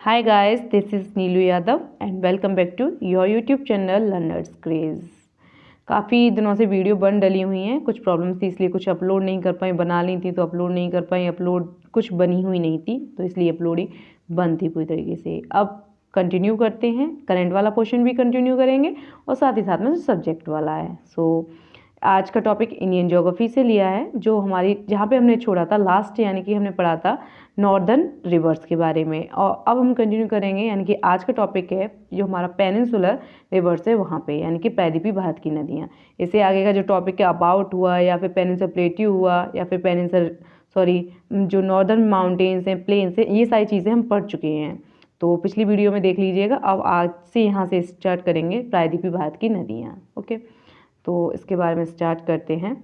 Hi guys, this is Neelu Yadav and welcome back to your YouTube channel Learners Craze. काफ़ी दिनों से video बन डली हुई हैं, कुछ प्रॉब्लम्स थी इसलिए कुछ अपलोड नहीं कर पाई, बना ली थी तो अपलोड नहीं कर पाई, अपलोड कुछ बनी हुई नहीं थी तो इसलिए अपलोडिंग बंद थी पूरी तरीके से। अब कंटिन्यू करते हैं, करंट वाला पोर्शन भी कंटिन्यू करेंगे और साथ ही साथ में सब्जेक्ट वाला है। आज का टॉपिक इंडियन ज्योग्राफी से लिया है, जो हमारी जहाँ पे हमने छोड़ा था लास्ट, यानी कि हमने पढ़ा था नॉर्दर्न रिवर्स के बारे में, और अब हम कंटिन्यू करेंगे। यानी कि आज का टॉपिक है जो हमारा पेनिनसुलर रिवर्स है वहाँ पे, यानी कि प्रायद्वीपीय भारत की नदियाँ। इससे आगे का जो टॉपिक है अबाउट हुआ या फिर पेनिनसुलर प्लेट्यू हुआ या फिर जो नॉर्दर्न माउंटेन्स हैं, प्लेन्स हैं, ये सारी चीज़ें हम पढ़ चुके हैं, तो पिछली वीडियो में देख लीजिएगा। अब आज से यहाँ से स्टार्ट करेंगे प्रायद्वीपीय भारत की नदियाँ। ओके, तो इसके बारे में स्टार्ट करते हैं।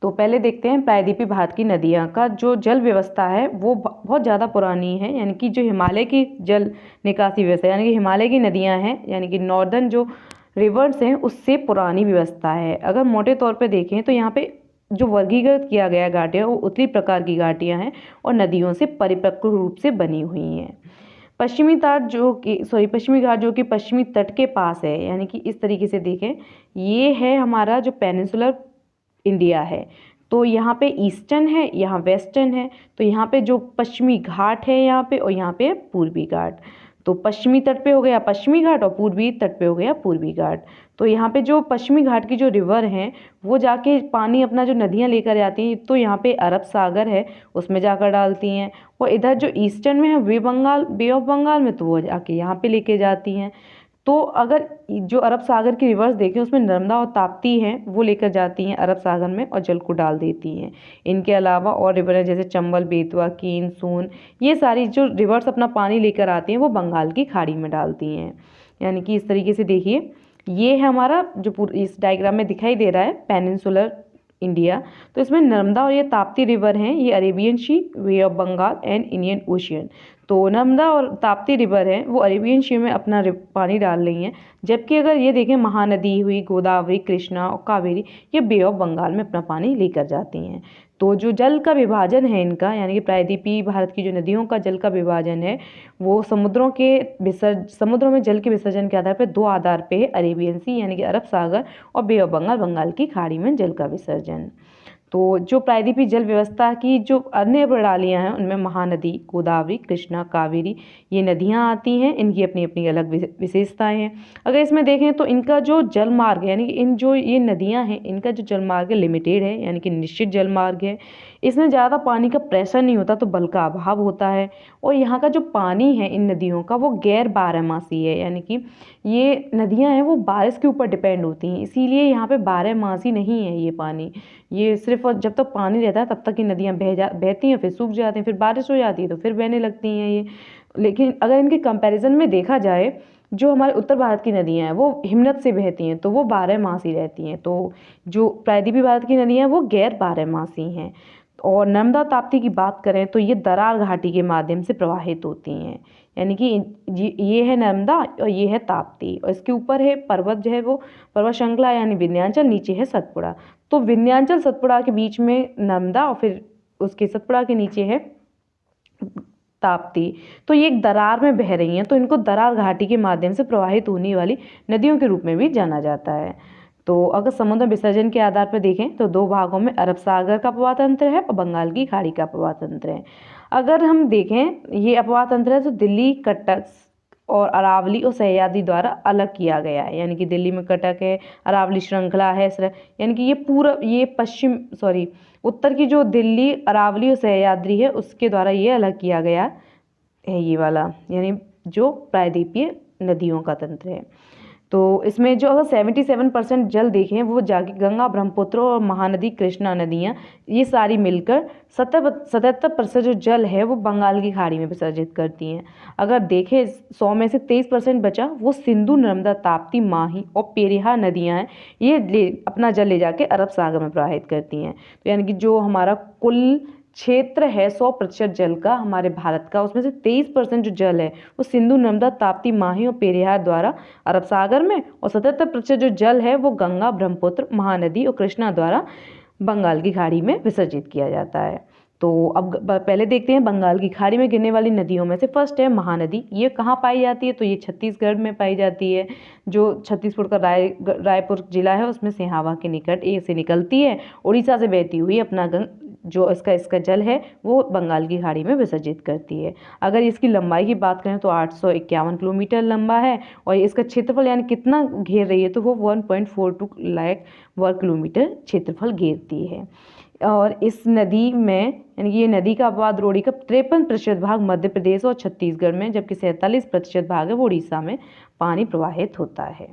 तो पहले देखते हैं प्रायद्वीपीय भारत की नदियाँ का जो जल व्यवस्था है वो बहुत ज़्यादा पुरानी है। यानी कि जो हिमालय की जल निकासी व्यवस्था, यानी कि हिमालय की नदियाँ हैं, यानी कि नॉर्दर्न जो रिवर्स हैं उससे पुरानी व्यवस्था है। अगर मोटे तौर पे देखें तो यहाँ पे जो वर्गीकृत किया गया घाटियाँ वो उत्तरी प्रकार की घाटियाँ हैं और नदियों से परिपक्व रूप से बनी हुई हैं। पश्चिमी घाट जो कि पश्चिमी तट के पास है, यानी कि इस तरीके से देखें, ये है हमारा जो पेनिनसुलर इंडिया है। तो यहाँ पे ईस्टर्न है, यहाँ वेस्टर्न है। तो यहाँ पे जो पश्चिमी घाट है यहाँ पे, और यहाँ पे पूर्वी घाट। तो पश्चिमी तट पे हो गया पश्चिमी घाट और पूर्वी तट पे हो गया पूर्वी घाट। तो यहाँ पे जो पश्चिमी घाट की जो रिवर हैं वो जाके पानी अपना जो नदियाँ लेकर जाती हैं, तो यहाँ पे अरब सागर है उसमें जाकर डालती हैं, और इधर जो ईस्टर्न में है बे ऑफ बंगाल में, तो वो जाके यहाँ पे लेके जाती हैं। तो अगर जो अरब सागर की रिवर्स देखें उसमें नर्मदा और ताप्ती हैं, वो लेकर जाती हैं अरब सागर में और जल को डाल देती हैं। इनके अलावा और रिवर है जैसे चंबल, बेतवा, कीन, सोन, ये सारी जो रिवर्स अपना पानी लेकर आती हैं वो बंगाल की खाड़ी में डालती हैं। यानी कि इस तरीके से देखिए, ये है हमारा जो इस डायग्राम में दिखाई दे रहा है पेनिनसुलर इंडिया। तो इसमें नर्मदा और ये ताप्ती रिवर हैं, ये Arabian sea, Bay of Bengal and Indian Ocean. तो नर्मदा और ताप्ती रिवर है वो अरेबियन सी में अपना पानी डाल रही हैं, जबकि अगर ये देखें महानदी हुई गोदावरी, कृष्णा और कावेरी, ये बे ऑफ बंगाल में अपना पानी लेकर जाती हैं। तो जो जल का विभाजन है इनका, यानी कि प्रायद्वीपीय भारत की जो नदियों का जल का विभाजन है वो समुद्रों में जल के विसर्जन के आधार पर दो आधार पे है, अरेबियन सी यानी कि अरब सागर, और बे ऑफ बंगाल, बंगाल की खाड़ी में जल का विसर्जन। तो जो प्रायद्वीपीय जल व्यवस्था की जो अन्य प्रणालियाँ हैं उनमें महानदी, गोदावरी, कृष्णा, कावेरी, ये नदियाँ आती हैं। इनकी अपनी अपनी अलग विशेषताएं हैं। अगर इसमें देखें तो इनका जो जल मार्ग है, यानी कि इन जो ये नदियाँ हैं इनका जो जल मार्ग है लिमिटेड है, यानी कि निश्चित जल मार्ग है। इसमें ज़्यादा पानी का प्रेशर नहीं होता, तो बल का अभाव होता है। और यहाँ का जो पानी है इन नदियों का वो गैर बारहमासी है, यानी कि ये नदियाँ हैं वो बारिश के ऊपर डिपेंड होती हैं, इसीलिए यहाँ पे बारहमासी नहीं है ये पानी। ये सिर्फ जब तक पानी रहता है तब तक ये नदियाँ बहती हैं, फिर सूख जाती हैं, फिर बारिश हो जाती है तो फिर बहने लगती हैं ये। लेकिन अगर इनके कंपैरिजन में देखा जाए, जो हमारे उत्तर भारत की नदियाँ हैं वो हिमनद से बहती हैं तो वो बारहमासी रहती हैं। तो जो प्रायद्वीपीय भारत की नदियाँ हैं वो गैर बारहमासी हैं। और नर्मदा ताप्ती की बात करें तो ये दरार घाटी के माध्यम से प्रवाहित होती हैं, यानी कि ये है नर्मदा और ये है ताप्ती, और इसके ऊपर है पर्वत जो है वो पर्वत श्रृंखला यानी विंध्याचल, नीचे है सतपुड़ा। तो विंध्याचल सतपुड़ा के बीच में नर्मदा और फिर उसके सतपुड़ा के नीचे है ताप्ती। तो ये एक दरार में बह रही हैं, तो इनको दरार घाटी के माध्यम से प्रवाहित होने वाली नदियों के रूप में भी जाना जाता है। तो अगर समुद्र विसर्जन के आधार पर देखें तो दो भागों में अरब सागर का अपवाह तंत्र है और बंगाल की खाड़ी का अपवाह तंत्र है। अगर हम देखें ये अपवाह तंत्र है तो दिल्ली, कटक और अरावली और सह्याद्री द्वारा अलग किया गया है, यानी कि दिल्ली में कटक है, अरावली श्रृंखला है, यानी कि ये उत्तर की जो दिल्ली, अरावली और सह्याद्री है उसके द्वारा ये अलग किया गया है, ये वाला यानी जो प्रायद्वीपीय नदियों का तंत्र है। तो इसमें जो अगर 77% जल देखें वो जाके गंगा, ब्रह्मपुत्र और महानदी, कृष्णा नदियाँ, ये सारी मिलकर 77% जो जल है वो बंगाल की खाड़ी में विसर्जित करती हैं। अगर देखें 100 में से 23% बचा वो सिंधु, नर्मदा, ताप्ती, माही और पेरियार नदियाँ हैं, ये अपना जल ले जाके अरब सागर में प्रवाहित करती हैं। तो यानी कि जो हमारा कुल क्षेत्र है 100% जल का हमारे भारत का, उसमें से 23% जो जल है वो सिंधु, नर्मदा, ताप्ती, माही और पेरियार द्वारा अरब सागर में, और 77% जो जल है वो गंगा, ब्रह्मपुत्र, महानदी और कृष्णा द्वारा बंगाल की खाड़ी में विसर्जित किया जाता है। तो अब पहले देखते हैं बंगाल की खाड़ी में गिरने वाली नदियों में से फर्स्ट है महानदी। ये कहाँ पाई जाती है? तो ये छत्तीसगढ़ में पाई जाती है, जो छत्तीसगढ़ का रायपुर जिला है उसमें सिहावा के निकट ये से निकलती है। उड़ीसा से बहती हुई अपना जो इसका जल है वो बंगाल की खाड़ी में विसर्जित करती है। अगर इसकी लंबाई की बात करें तो 851 किलोमीटर लंबा है और इसका क्षेत्रफल यानी कितना घेर रही है तो वो 1.42 लाख वर्ग किलोमीटर क्षेत्रफल घेरती है। और इस नदी में यानी कि ये नदी का अपवाद रोड़ी का 53% भाग मध्य प्रदेश और छत्तीसगढ़ में, जबकि 47% भाग है वो उड़ीसा में पानी प्रवाहित होता है।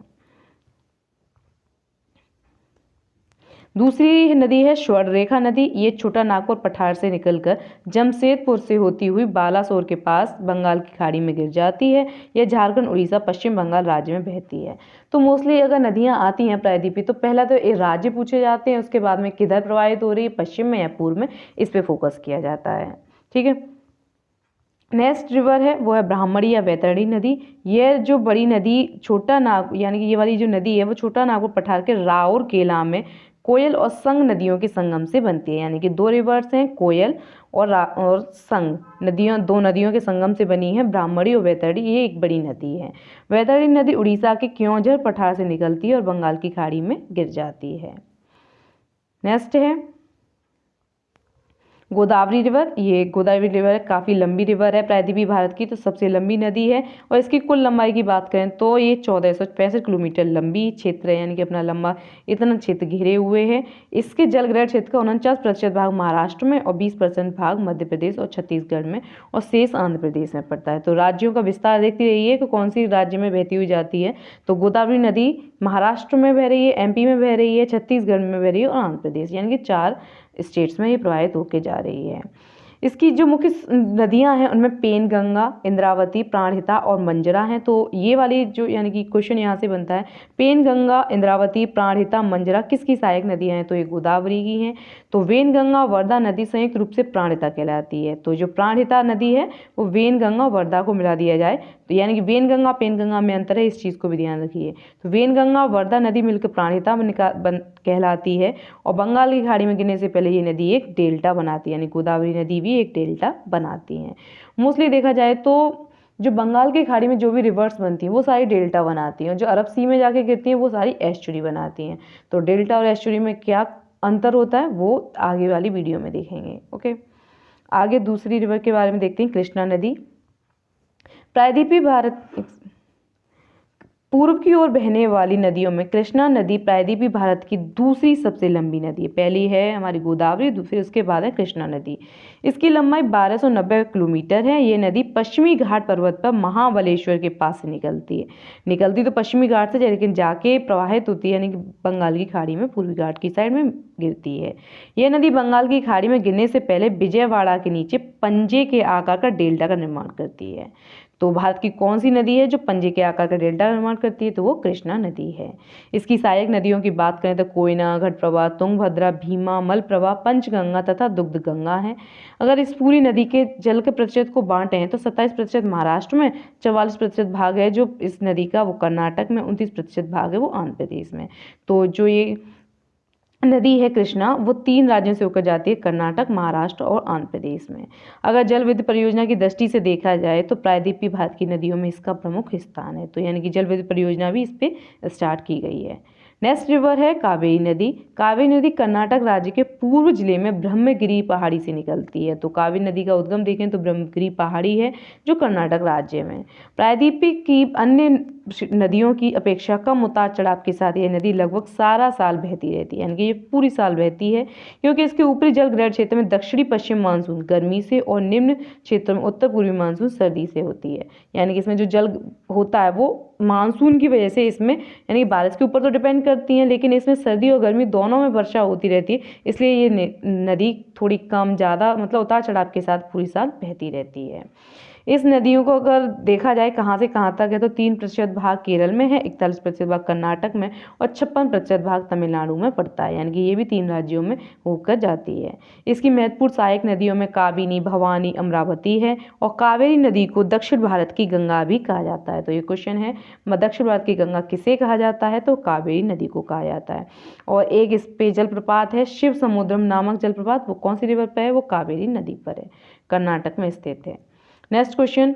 दूसरी नदी है स्वर्णरेखा नदी। ये छोटा नागपुर पठार से निकलकर जमशेदपुर से होती हुई बालासोर के पास बंगाल की खाड़ी में गिर जाती है। यह झारखंड, उड़ीसा, पश्चिम बंगाल राज्य में बहती है। तो मोस्टली अगर नदियां आती हैं प्रायद्वीपीय तो पहला तो ये राज्य पूछे जाते हैं, उसके बाद में किधर प्रवाहित हो रही है, पश्चिम में या पूर्व में, इस पर फोकस किया जाता है। ठीक है, नेक्स्ट रिवर है वो है ब्राह्मणी या वैतरणी नदी। यह जो बड़ी नदी छोटा नाग यानी कि ये वाली जो नदी है वो छोटा नागपुर पठार के राउर केला में कोयल और संग नदियों के संगम से बनती है। यानी कि दो रिवर्स हैं, कोयल और संग नदियों, दो नदियों के संगम से बनी है ब्राह्मणी और वैतरणी। ये एक बड़ी नदी है। वैतरणी नदी उड़ीसा के क्योंझर पठार से निकलती है और बंगाल की खाड़ी में गिर जाती है। नेक्स्ट है गोदावरी रिवर। ये गोदावरी रिवर काफ़ी लंबी रिवर है प्रायद्वीपीय भारत की, तो सबसे लंबी नदी है और इसकी कुल लंबाई की बात करें तो ये 1465 किलोमीटर लंबी क्षेत्र है, यानी कि अपना लंबा इतना क्षेत्र घेरे हुए है। इसके जलग्रहण क्षेत्र का 49% भाग महाराष्ट्र में और 20% भाग मध्य प्रदेश और छत्तीसगढ़ में और शेष आंध्र प्रदेश में पड़ता है। तो राज्यों का विस्तार देखती रहिए कि कौन सी राज्य में बहती हुई जाती है। तो गोदावरी नदी महाराष्ट्र में बह रही है, MP में बह रही है, छत्तीसगढ़ में बह रही है और आंध्र प्रदेश, यानी कि 4 स्टेट्स में ये प्रवाहित होके जा रही है। इसकी जो मुख्य नदियां हैं उनमें पेनगंगा, इंद्रावती, प्राणहिता और मंजरा हैं। तो ये वाली जो यानी कि क्वेश्चन यहाँ से बनता है, पेनगंगा, इंद्रावती, प्राणहिता, मंजरा किसकी सहायक नदियां हैं? तो ये गोदावरी की हैं। तो वेनगंगा वर्धा नदी संयुक्त रूप से प्राणहिता कहलाती है। तो जो प्राणहिता नदी है वो वेनगंगा वर्धा को मिला दिया जाए तो यानी कि वेनगंगा पेनगंगा में अंतर है, इस चीज़ को भी ध्यान रखिए। तो वेनगंगा वर्धा नदी मिलकर प्राणहिता कहलाती है और बंगाल की खाड़ी में गिरने से पहले ये नदी एक डेल्टा बनाती है, यानी गोदावरी नदी भी एक डेल्टा बनाती हैं। मोस्टली देखा जाए तो जो बंगाल की खाड़ी में जो भी रिवर्स बनती हैं वो सारी डेल्टा बनाती हैं, जो अरब सी में जाके गिरती हैं वो सारी एस्चुरी बनाती हैं। तो डेल्टा और एस्चुरी में क्या अंतर होता है वो आगे वाली वीडियो में देखेंगे। ओके, आगे दूसरी रिवर के बारे में देखते हैं, कृष्णा नदी। प्रायद्वीपीय भारत पूर्व की ओर बहने वाली नदियों में कृष्णा नदी प्रायद्वीपीय भारत की दूसरी सबसे लंबी नदी है। पहली है हमारी गोदावरी, दूसरी उसके बाद है कृष्णा नदी। इसकी लंबाई 1290 किलोमीटर है। ये नदी पश्चिमी घाट पर्वत पर महाबलेश्वर के पास से निकलती तो पश्चिमी घाट से, लेकिन जाके प्रवाहित होती है यानी कि बंगाल की खाड़ी में पूर्वी घाट की साइड में गिरती है। यह नदी बंगाल की खाड़ी में गिरने से पहले विजयवाड़ा के नीचे पंजे के आकार का डेल्टा का निर्माण करती है। तो भारत की कौन सी नदी है जो पंजे के आकार का डेल्टा का निर्माण करती है? तो वो कृष्णा नदी है। इसकी सहायक नदियों की बात करें तो कोयना, घटप्रभा, तुंगभद्रा, भीमा, मलप्रभा, पंचगंगा तथा दुग्धगंगा है। अगर इस पूरी नदी के जल के प्रतिशत को बांटे हैं तो 27% महाराष्ट्र में, 44% भाग है जो इस नदी का वो कर्नाटक में, 29% भाग है वो आंध्र प्रदेश में। तो जो ये नदी है कृष्णा वो 3 राज्यों से होकर जाती है, कर्नाटक, महाराष्ट्र और आंध्र प्रदेश में। अगर जल विद्युत परियोजना की दृष्टि से देखा जाए तो प्रायद्वीपीय भारत की नदियों में इसका प्रमुख स्थान है। तो यानी कि जल विद्युत परियोजना भी इस पे स्टार्ट की गई है। नेक्स्ट रिवर है कावेरी नदी। कावेरी नदी कर्नाटक राज्य के पूर्व जिले में ब्रह्मगिरी पहाड़ी से निकलती है। तो कावेरी नदी का उद्गम देखें तो ब्रह्मगिरी पहाड़ी है जो कर्नाटक राज्य में। प्रायद्वीप की अन्य नदियों की अपेक्षा कम उतार चढ़ाव के साथ यह नदी लगभग सारा साल बहती रहती है, यानी कि ये पूरी साल बहती है, क्योंकि इसके ऊपरी जल ग्रहण क्षेत्र में दक्षिणी पश्चिम मानसून गर्मी से और निम्न क्षेत्र में उत्तर पूर्वी मानसून सर्दी से होती है। यानी कि इसमें जो जल होता है वो मानसून की वजह से इसमें यानी कि बारिश के ऊपर तो डिपेंड करती हैं, लेकिन इसमें सर्दी और गर्मी दोनों में वर्षा होती रहती है, इसलिए ये नदी थोड़ी कम ज़्यादा मतलब उतार चढ़ाव के साथ पूरी साल बहती रहती है। इस नदियों को अगर देखा जाए कहाँ से कहाँ तक है तो 3% भाग केरल में है, 41% भाग कर्नाटक में और 56% भाग तमिलनाडु में पड़ता है, यानी कि ये भी 3 राज्यों में होकर जाती है। इसकी महत्वपूर्ण सहायक नदियों में काबिनी, भवानी, अमरावती है और कावेरी नदी को दक्षिण भारत की गंगा भी कहा जाता है। तो ये क्वेश्चन है, दक्षिण भारत की गंगा किसे कहा जाता है, तो कावेरी नदी को कहा जाता है। और एक इस पे जलप्रपात है शिव समुद्रम नामक जलप्रपात, वो कौन सी रिवर पर है, वो कावेरी नदी पर है, कर्नाटक में स्थित है। नेक्स्ट क्वेश्चन,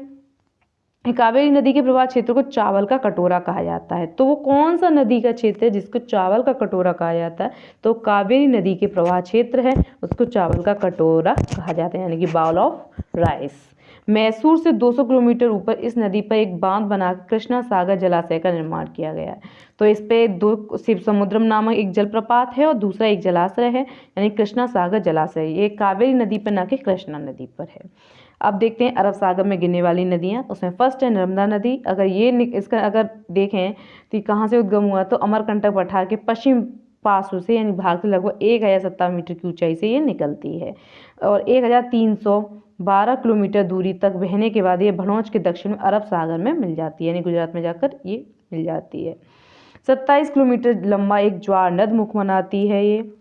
कावेरी नदी के प्रवाह क्षेत्र को चावल का कटोरा कहा जाता है, तो वो कौन सा नदी का क्षेत्र है जिसको चावल का कटोरा कहा जाता है, तो कावेरी नदी के प्रवाह क्षेत्र है उसको चावल का कटोरा कहा जाता है, यानी कि बाउल ऑफ राइस। मैसूर से 200 किलोमीटर ऊपर इस नदी पर एक बांध बनाकर कृष्णा सागर जलाशय का निर्माण किया गया है। तो इस पे 2 शिव समुद्रम नामक एक जलप्रपात है और दूसरा एक जलाशय है, यानी कृष्णा सागर जलाशय। ये कावेरी नदी पर ना कि कृष्णा नदी पर है। अब देखते हैं अरब सागर में गिरने वाली नदियाँ, उसमें फर्स्ट है नर्मदा नदी। अगर इसका अगर देखें तो कहाँ से उद्गम हुआ, तो अमरकंटक पठार के पश्चिम पार्श्व से यानी भाग से लगभग 1057 मीटर की ऊंचाई से ये निकलती है और 1312 किलोमीटर दूरी तक बहने के बाद ये भड़ौच के दक्षिण में अरब सागर में मिल जाती है, यानी गुजरात में जाकर ये मिल जाती है। 27 किलोमीटर लंबा एक ज्वार नद मुख बनाती है ये।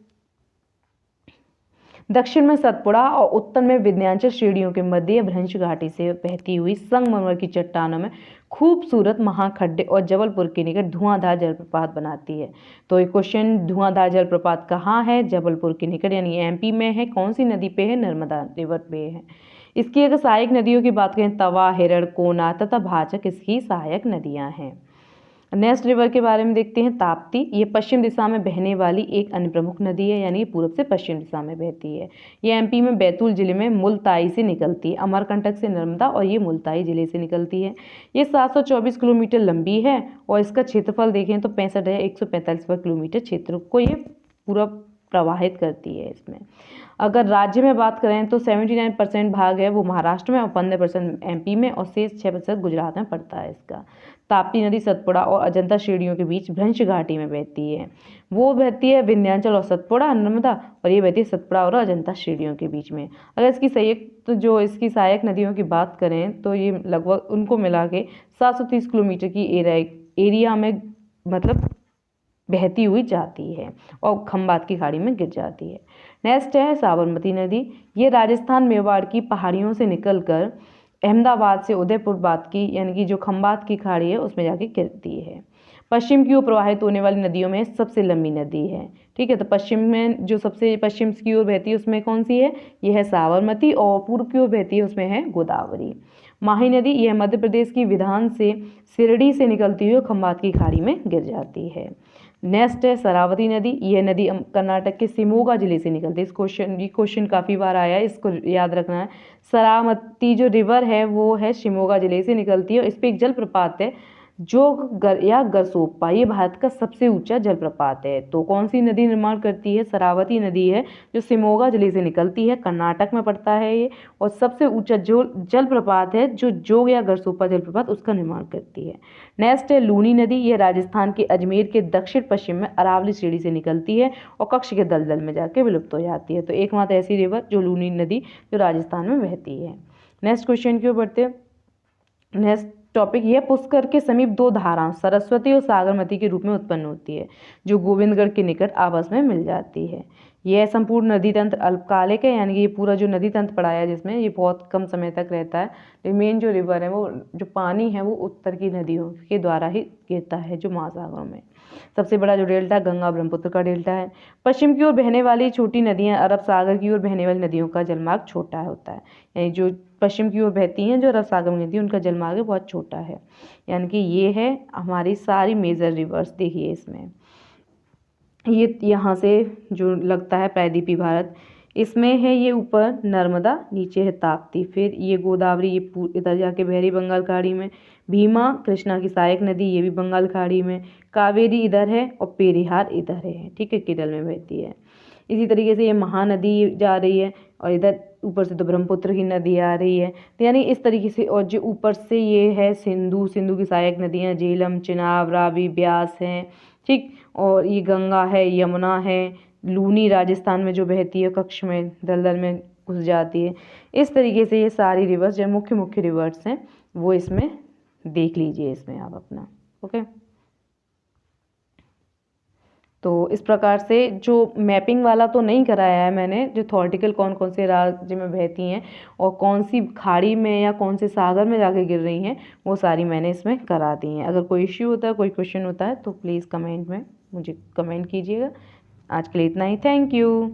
दक्षिण में सतपुड़ा और उत्तर में विंध्याचल श्रेणियों के मध्य भ्रंश घाटी से बहती हुई संगमरमर की चट्टानों में खूबसूरत महाखड्डे और जबलपुर के निकट धुआंधार जलप्रपात बनाती है। तो ये क्वेश्चन, धुआंधार जलप्रपात कहाँ है, जबलपुर के निकट यानी एमपी में है। कौन सी नदी पे है, नर्मदा रिवर पे है। इसकी अगर सहायक नदियों की बात करें, तवा, हिरण, कोना तथा भाचक इसकी सहायक नदियाँ हैं। नेक्स्ट रिवर के बारे में देखते हैं, ताप्ती। ये पश्चिम दिशा में बहने वाली एक अन्य प्रमुख नदी है, यानी पूर्व से पश्चिम दिशा में बहती है। ये एमपी में बैतूल जिले में मुल्ताई से निकलती है, अमरकंटक से नर्मदा और ये मुल्ताई जिले से निकलती है। ये 724 किलोमीटर लंबी है और इसका क्षेत्रफल देखें तो 65,145 वर्ग किलोमीटर क्षेत्र को ये पूरा प्रवाहित करती है। इसमें अगर राज्य में बात करें तो 79% भाग है वो महाराष्ट्र में और 15% एमपी में और शेष 6% गुजरात में पड़ता है इसका। ताप्ती नदी सतपुड़ा और अजंता श्रेणियों के बीच भ्रंश घाटी में बहती है। वो बहती है विंध्याचल और सतपुड़ा नर्मदा, और ये बहती है सतपुड़ा और अजंता श्रेणियों के बीच में। अगर इसकी इसकी सहायक नदियों की बात करें तो ये लगभग उनको मिला के 730 किलोमीटर की एरिया में मतलब बहती हुई जाती है और खंबात की खाड़ी में गिर जाती है। नेक्स्ट है साबरमती नदी। ये राजस्थान मेवाड़ की पहाड़ियों से निकलकर अहमदाबाद से उदयपुर बात की यानी कि जो खंबात की खाड़ी है उसमें जाके गिरती है। पश्चिम की ओर प्रवाहित होने वाली नदियों में सबसे लंबी नदी है। ठीक है, तो पश्चिम में जो सबसे पश्चिम की ओर बहती है उसमें कौन सी है, यह है साबरमती, और पूर्व की ओर बहती है उसमें है गोदावरी। माही नदी यह मध्य प्रदेश की विधान से सिरडी से निकलती हुई खंबात की खाड़ी में गिर जाती है। नेक्स्ट है शरावती नदी। यह नदी कर्नाटक के शिमोगा जिले से निकलती है। ये क्वेश्चन काफ़ी बार आया है, इसको याद रखना है। शरावती जो रिवर है वो है शिमोगा जिले से निकलती है और इस पर एक जलप्रपात है जो गरसोप्पा, ये भारत का सबसे ऊंचा जलप्रपात है। तो कौन सी नदी निर्माण करती है, शरावती नदी है जो शिमोगा जिले से निकलती है, कर्नाटक में पड़ता है ये, और सबसे ऊंचा जो जलप्रपात है जो जोग या गरसोप्पा जलप्रपात उसका निर्माण करती है। नेक्स्ट है लूनी नदी। यह राजस्थान के अजमेर के दक्षिण पश्चिम में अरावली श्रेणी से निकलती है और कच्छ के दलदल में जाके विलुप्त हो जाती है। तो एकमात्र ऐसी रिवर जो लूनी नदी जो राजस्थान में बहती है। नेक्स्ट क्वेश्चन की ओर बढ़ते हैं। नेक्स्ट टॉपिक, यह पुष्कर के समीप 2 धाराएं सरस्वती और सागरमती के रूप में उत्पन्न होती है जो गोविंदगढ़ के निकट आपस में मिल जाती है। यह संपूर्ण नदी तंत्र अल्पकालिक है, यानी कि ये पूरा जो नदी तंत्र पढ़ाया है जिसमें ये बहुत कम समय तक रहता है। मेन जो रिवर है वो जो पानी है वो उत्तर की नदियों के द्वारा ही गिरता है जो महासागरों में। सबसे बड़ा जो डेल्टा गंगा ब्रह्मपुत्र का डेल्टा है। पश्चिम की ओर बहने वाली छोटी नदियाँ अरब सागर की ओर बहने वाली नदियों का जलमार्ग छोटा होता है, यानी जो पश्चिम की ओर बहती हैं जो अरब सागर में बहती है उनका जलमार्ग बहुत छोटा है। यानी कि ये है हमारी सारी मेजर रिवर्स। देखिए इसमें ये यहाँ से जो लगता है प्रायद्वीपीय भारत, इसमें है ये ऊपर नर्मदा, नीचे है ताप्ती, फिर ये गोदावरी ये इधर जाके बहरी बंगाल खाड़ी में, भीमा कृष्णा की सहायक नदी ये भी बंगाल खाड़ी में, कावेरी इधर है और पेरियार इधर है। ठीक है, केरल में बहती है। इसी तरीके से ये महानदी जा रही है और इधर ऊपर से तो ब्रह्मपुत्र की नदी आ रही है। तो यानी इस तरीके से, और जो ऊपर से ये है सिंधु की सहायक नदियाँ झेलम, चिनाब, रावी, ब्यास हैं। ठीक, और ये गंगा है, यमुना है, लूनी राजस्थान में जो बहती है कच्छ में दलदल में घुस जाती है। इस तरीके से ये सारी रिवर्स जो मुख्य मुख्य रिवर्स हैं वो इसमें देख लीजिए इसमें आप अपना। ओके, तो इस प्रकार से जो मैपिंग वाला तो नहीं कराया है मैंने, जो थॉर्टिकल कौन कौन से राज्य में बहती हैं और कौन सी खाड़ी में या कौन से सागर में जाके गिर रही हैं, वो सारी मैंने इसमें करा दी हैं। अगर कोई इश्यू होता है, कोई क्वेश्चन होता है तो प्लीज़ कमेंट में मुझे कमेंट कीजिएगा। आज के लिए इतना ही, थैंक यू।